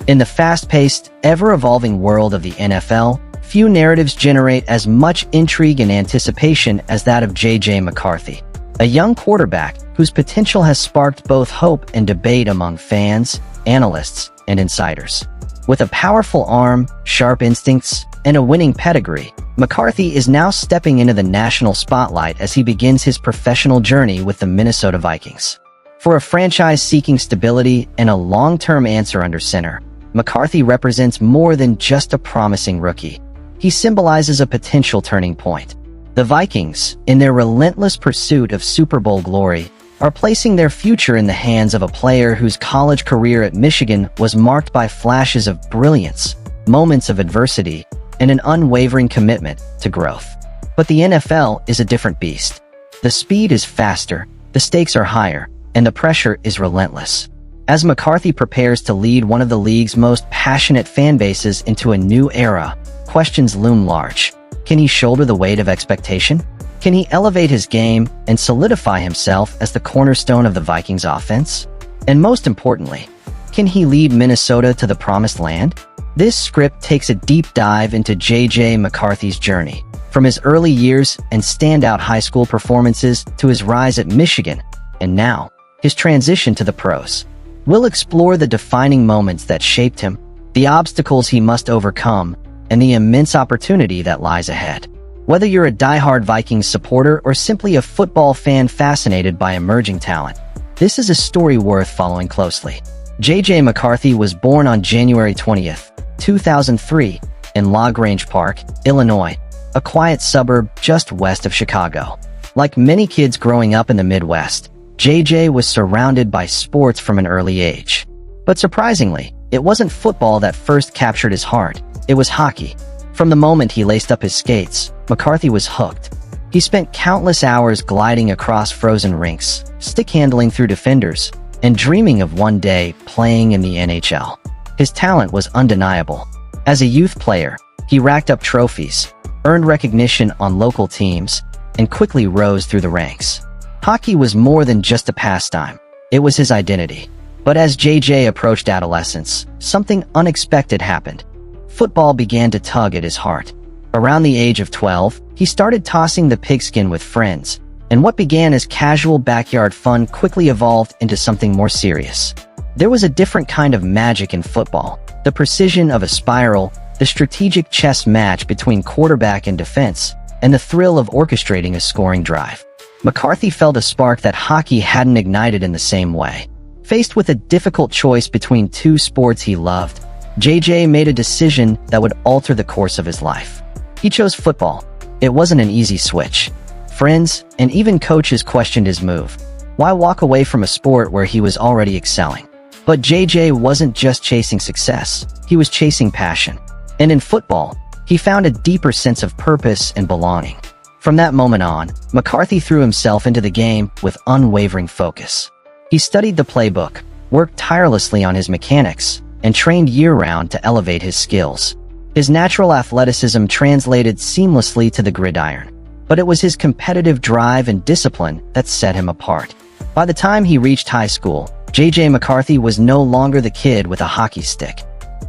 In the fast-paced, ever-evolving world of the NFL, few narratives generate as much intrigue and anticipation as that of JJ McCarthy, a young quarterback whose potential has sparked both hope and debate among fans, analysts, and insiders. With a powerful arm, sharp instincts, and a winning pedigree, McCarthy is now stepping into the national spotlight as he begins his professional journey with the Minnesota Vikings. For a franchise seeking stability and a long-term answer under center, McCarthy represents more than just a promising rookie. He symbolizes a potential turning point. The Vikings, in their relentless pursuit of Super Bowl glory, are placing their future in the hands of a player whose college career at Michigan was marked by flashes of brilliance, moments of adversity, and an unwavering commitment to growth. But the NFL is a different beast. The speed is faster, the stakes are higher, and the pressure is relentless. As McCarthy prepares to lead one of the league's most passionate fan bases into a new era, questions loom large. Can he shoulder the weight of expectation? Can he elevate his game and solidify himself as the cornerstone of the Vikings offense? And most importantly, can he lead Minnesota to the promised land? This script takes a deep dive into JJ McCarthy's journey, from his early years and standout high school performances to his rise at Michigan, and now, his transition to the pros. We'll explore the defining moments that shaped him, the obstacles he must overcome, and the immense opportunity that lies ahead. Whether you're a diehard Vikings supporter or simply a football fan fascinated by emerging talent, this is a story worth following closely. JJ McCarthy was born on January 20th, 2003, in La Grange Park, Illinois, a quiet suburb just west of Chicago. Like many kids growing up in the Midwest, JJ was surrounded by sports from an early age. But surprisingly, it wasn't football that first captured his heart, it was hockey. From the moment he laced up his skates, McCarthy was hooked. He spent countless hours gliding across frozen rinks, stick-handling through defenders, and dreaming of one day playing in the NHL. His talent was undeniable. As a youth player, he racked up trophies, earned recognition on local teams, and quickly rose through the ranks. Hockey was more than just a pastime. It was his identity. But as JJ approached adolescence, something unexpected happened. Football began to tug at his heart. Around the age of 12, he started tossing the pigskin with friends, and what began as casual backyard fun quickly evolved into something more serious. There was a different kind of magic in football, the precision of a spiral, the strategic chess match between quarterback and defense, and the thrill of orchestrating a scoring drive. McCarthy felt a spark that hockey hadn't ignited in the same way. Faced with a difficult choice between two sports he loved, JJ made a decision that would alter the course of his life. He chose football. It wasn't an easy switch. Friends, and even coaches questioned his move. Why walk away from a sport where he was already excelling? But JJ wasn't just chasing success, he was chasing passion. And in football, he found a deeper sense of purpose and belonging. From that moment on, McCarthy threw himself into the game with unwavering focus. He studied the playbook, worked tirelessly on his mechanics, and trained year-round to elevate his skills. His natural athleticism translated seamlessly to the gridiron, but it was his competitive drive and discipline that set him apart. By the time he reached high school, JJ McCarthy was no longer the kid with a hockey stick.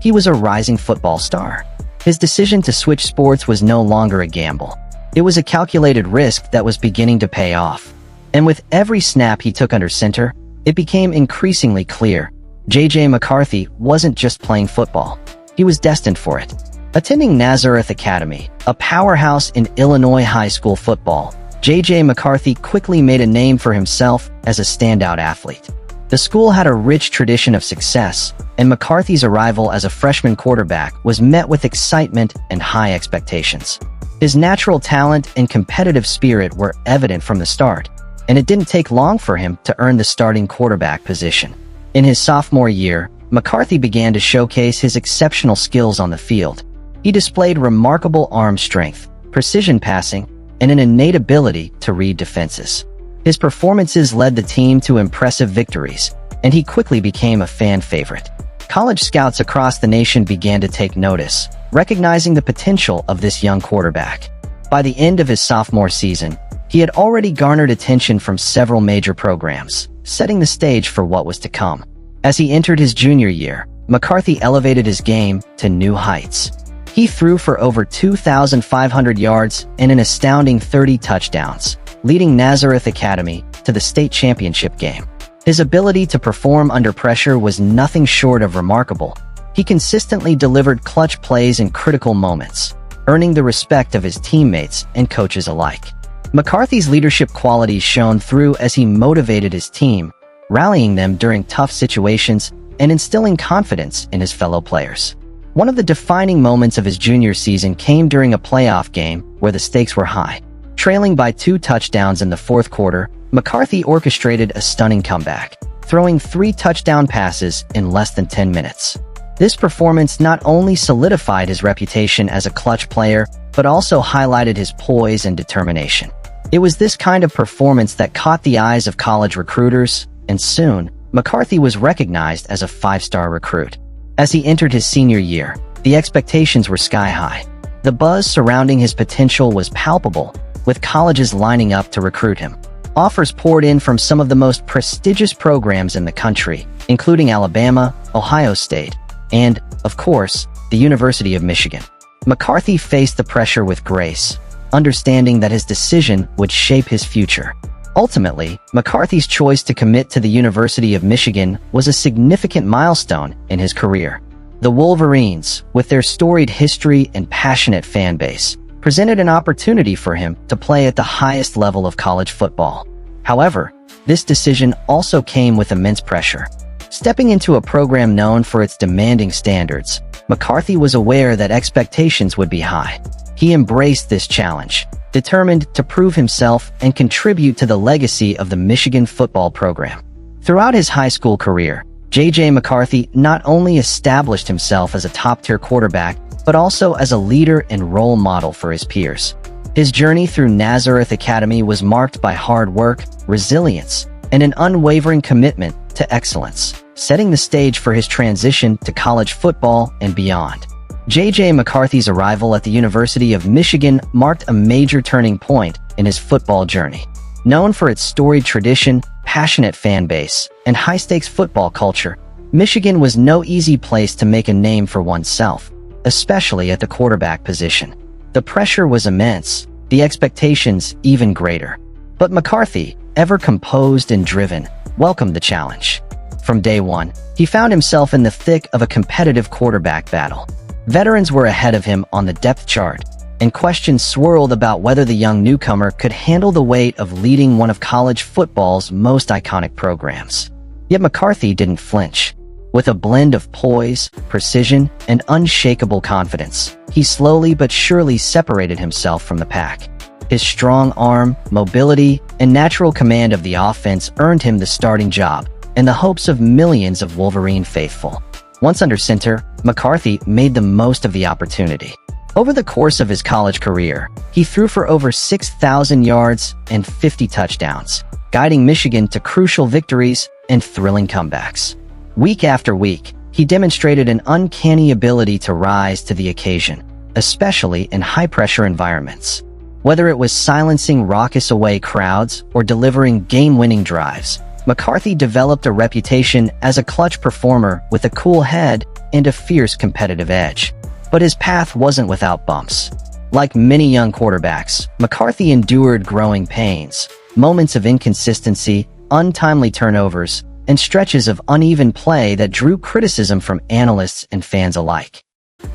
He was a rising football star. His decision to switch sports was no longer a gamble. It was a calculated risk that was beginning to pay off. And with every snap he took under center, it became increasingly clear JJ McCarthy wasn't just playing football. He was destined for it. Attending Nazareth Academy, a powerhouse in Illinois high school football, JJ McCarthy quickly made a name for himself as a standout athlete. The school had a rich tradition of success, and McCarthy's arrival as a freshman quarterback was met with excitement and high expectations. His natural talent and competitive spirit were evident from the start, and it didn't take long for him to earn the starting quarterback position. In his sophomore year, McCarthy began to showcase his exceptional skills on the field. He displayed remarkable arm strength, precision passing, and an innate ability to read defenses. His performances led the team to impressive victories, and he quickly became a fan favorite. College scouts across the nation began to take notice, recognizing the potential of this young quarterback. By the end of his sophomore season, he had already garnered attention from several major programs, setting the stage for what was to come. As he entered his junior year, McCarthy elevated his game to new heights. He threw for over 2,500 yards and an astounding 30 touchdowns, leading Nazareth Academy to the state championship game. His ability to perform under pressure was nothing short of remarkable. He consistently delivered clutch plays in critical moments, earning the respect of his teammates and coaches alike. McCarthy's leadership qualities shone through as he motivated his team, rallying them during tough situations and instilling confidence in his fellow players. One of the defining moments of his junior season came during a playoff game where the stakes were high. Trailing by 2 touchdowns in the fourth quarter, McCarthy orchestrated a stunning comeback, throwing 3 touchdown passes in less than 10 minutes. This performance not only solidified his reputation as a clutch player, but also highlighted his poise and determination. It was this kind of performance that caught the eyes of college recruiters, and soon, McCarthy was recognized as a 5-star recruit. As he entered his senior year, the expectations were sky-high. The buzz surrounding his potential was palpable, with colleges lining up to recruit him. Offers poured in from some of the most prestigious programs in the country, including Alabama, Ohio State, and, of course, the University of Michigan. McCarthy faced the pressure with grace, understanding that his decision would shape his future. Ultimately, McCarthy's choice to commit to the University of Michigan was a significant milestone in his career. The Wolverines, with their storied history and passionate fan base, presented an opportunity for him to play at the highest level of college football. However, this decision also came with immense pressure. Stepping into a program known for its demanding standards, McCarthy was aware that expectations would be high. He embraced this challenge, determined to prove himself and contribute to the legacy of the Michigan football program. Throughout his high school career, JJ McCarthy not only established himself as a top-tier quarterback, but also as a leader and role model for his peers. His journey through Nazareth Academy was marked by hard work, resilience, and an unwavering commitment to excellence, setting the stage for his transition to college football and beyond. JJ McCarthy's arrival at the University of Michigan marked a major turning point in his football journey. Known for its storied tradition, passionate fan base, and high-stakes football culture, Michigan was no easy place to make a name for oneself, especially at the quarterback position. The pressure was immense, the expectations even greater. But McCarthy, ever composed and driven, welcomed the challenge. From day one, he found himself in the thick of a competitive quarterback battle. Veterans were ahead of him on the depth chart, and questions swirled about whether the young newcomer could handle the weight of leading one of college football's most iconic programs. Yet McCarthy didn't flinch. With a blend of poise, precision, and unshakable confidence, he slowly but surely separated himself from the pack. His strong arm, mobility, and natural command of the offense earned him the starting job and the hopes of millions of Wolverine faithful. Once under center, McCarthy made the most of the opportunity. Over the course of his college career, he threw for over 6,000 yards and 50 touchdowns, guiding Michigan to crucial victories and thrilling comebacks. Week after week, he demonstrated an uncanny ability to rise to the occasion, especially in high-pressure environments. Whether it was silencing raucous away crowds or delivering game-winning drives, McCarthy developed a reputation as a clutch performer with a cool head and a fierce competitive edge. But his path wasn't without bumps. Like many young quarterbacks, McCarthy endured growing pains, moments of inconsistency, untimely turnovers, and stretches of uneven play that drew criticism from analysts and fans alike.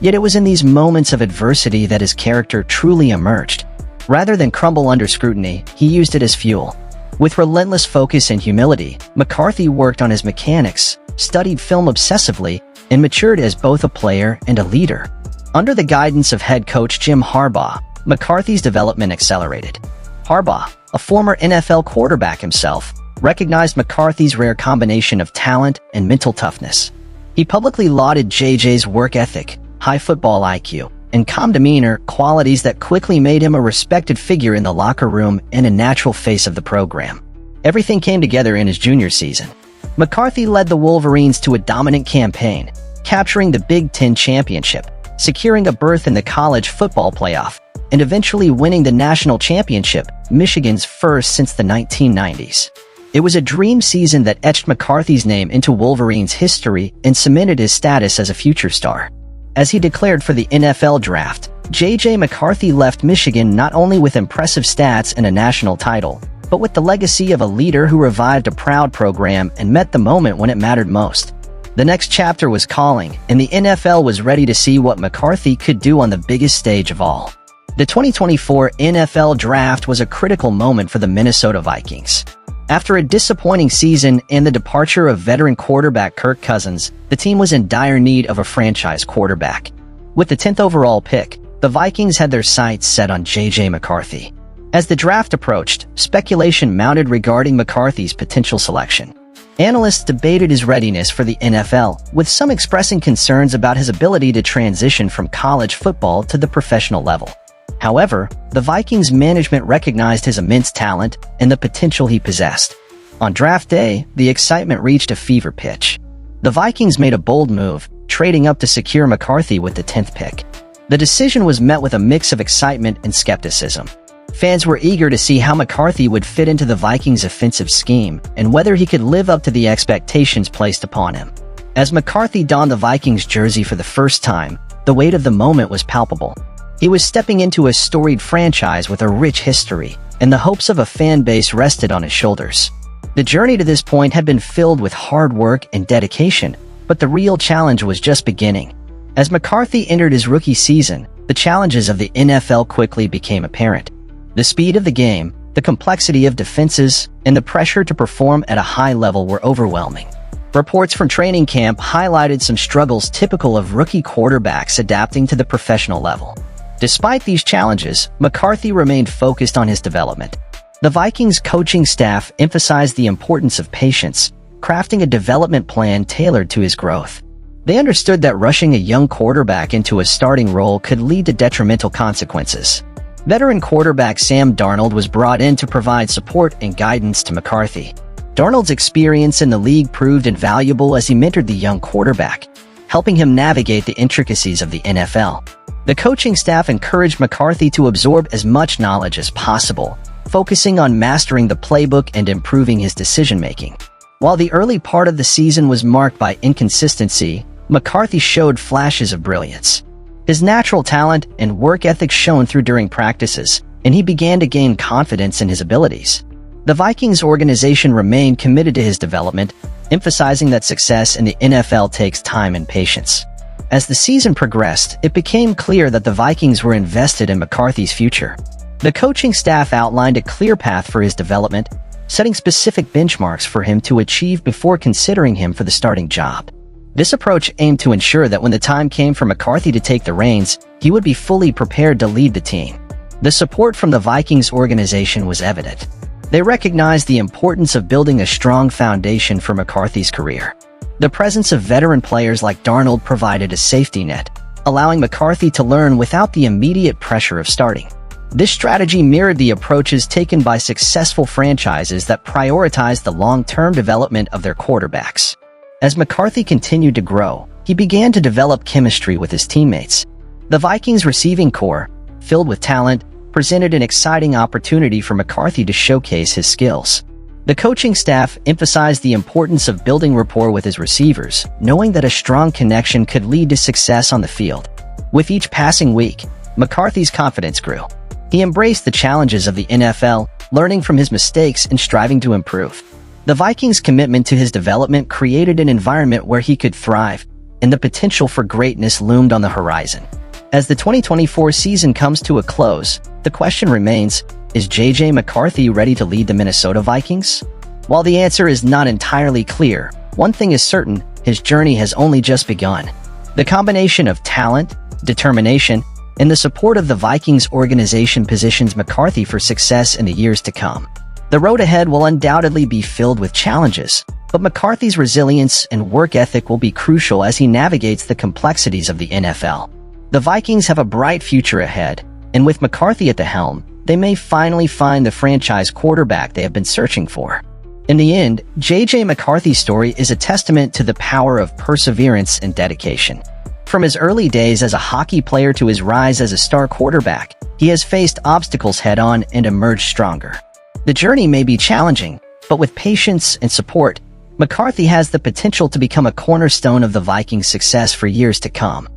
Yet it was in these moments of adversity that his character truly emerged. Rather than crumble under scrutiny, he used it as fuel. With relentless focus and humility, McCarthy worked on his mechanics, studied film obsessively, and matured as both a player and a leader. Under the guidance of head coach Jim Harbaugh, McCarthy's development accelerated. Harbaugh, a former NFL quarterback himself, recognized McCarthy's rare combination of talent and mental toughness. He publicly lauded JJ's work ethic, high football IQ, and calm demeanor, qualities that quickly made him a respected figure in the locker room and a natural face of the program. Everything came together in his junior season. McCarthy led the Wolverines to a dominant campaign, capturing the Big Ten championship, securing a berth in the college football playoff, and eventually winning the national championship, Michigan's first since the 1990s. It was a dream season that etched McCarthy's name into Wolverines' history and cemented his status as a future star. As he declared for the NFL draft, JJ McCarthy left Michigan not only with impressive stats and a national title, but with the legacy of a leader who revived a proud program and met the moment when it mattered most. The next chapter was calling, and the NFL was ready to see what McCarthy could do on the biggest stage of all. The 2024 NFL Draft was a critical moment for the Minnesota Vikings. After a disappointing season and the departure of veteran quarterback Kirk Cousins, the team was in dire need of a franchise quarterback. With the 10th overall pick, the Vikings had their sights set on JJ McCarthy. As the draft approached, speculation mounted regarding McCarthy's potential selection. Analysts debated his readiness for the NFL, with some expressing concerns about his ability to transition from college football to the professional level. However, the Vikings management recognized his immense talent and the potential he possessed. On draft day, the excitement reached a fever pitch. The Vikings made a bold move, trading up to secure McCarthy with the 10th pick. The decision was met with a mix of excitement and skepticism. Fans were eager to see how McCarthy would fit into the Vikings' offensive scheme and whether he could live up to the expectations placed upon him. As McCarthy donned the Vikings jersey for the first time, the weight of the moment was palpable. He was stepping into a storied franchise with a rich history, and the hopes of a fan base rested on his shoulders. The journey to this point had been filled with hard work and dedication, but the real challenge was just beginning. As McCarthy entered his rookie season, the challenges of the NFL quickly became apparent. The speed of the game, the complexity of defenses, and the pressure to perform at a high level were overwhelming. Reports from training camp highlighted some struggles typical of rookie quarterbacks adapting to the professional level. Despite these challenges, McCarthy remained focused on his development. The Vikings coaching staff emphasized the importance of patience, crafting a development plan tailored to his growth. They understood that rushing a young quarterback into a starting role could lead to detrimental consequences. Veteran quarterback Sam Darnold was brought in to provide support and guidance to McCarthy. Darnold's experience in the league proved invaluable as he mentored the young quarterback, helping him navigate the intricacies of the NFL. The coaching staff encouraged McCarthy to absorb as much knowledge as possible, focusing on mastering the playbook and improving his decision-making. While the early part of the season was marked by inconsistency, McCarthy showed flashes of brilliance. His natural talent and work ethic shone through during practices, and he began to gain confidence in his abilities. The Vikings organization remained committed to his development, emphasizing that success in the NFL takes time and patience. As the season progressed, it became clear that the Vikings were invested in McCarthy's future. The coaching staff outlined a clear path for his development, setting specific benchmarks for him to achieve before considering him for the starting job. This approach aimed to ensure that when the time came for McCarthy to take the reins, he would be fully prepared to lead the team. The support from the Vikings organization was evident. They recognized the importance of building a strong foundation for McCarthy's career. The presence of veteran players like Darnold provided a safety net, allowing McCarthy to learn without the immediate pressure of starting. This strategy mirrored the approaches taken by successful franchises that prioritized the long-term development of their quarterbacks. As McCarthy continued to grow, he began to develop chemistry with his teammates. The Vikings' receiving core, filled with talent, presented an exciting opportunity for McCarthy to showcase his skills. The coaching staff emphasized the importance of building rapport with his receivers, knowing that a strong connection could lead to success on the field. With each passing week, McCarthy's confidence grew. He embraced the challenges of the NFL, learning from his mistakes and striving to improve. The Vikings' commitment to his development created an environment where he could thrive, and the potential for greatness loomed on the horizon. As the 2024 season comes to a close, the question remains, is JJ McCarthy ready to lead the Minnesota Vikings? While the answer is not entirely clear, one thing is certain, his journey has only just begun. The combination of talent, determination, and the support of the Vikings organization positions McCarthy for success in the years to come. The road ahead will undoubtedly be filled with challenges, but McCarthy's resilience and work ethic will be crucial as he navigates the complexities of the NFL. The Vikings have a bright future ahead, and with McCarthy at the helm, they may finally find the franchise quarterback they have been searching for. In the end, JJ McCarthy's story is a testament to the power of perseverance and dedication. From his early days as a hockey player to his rise as a star quarterback, he has faced obstacles head-on and emerged stronger. The journey may be challenging, But with patience and support, McCarthy has the potential to become a cornerstone of the Vikings' success for years to come.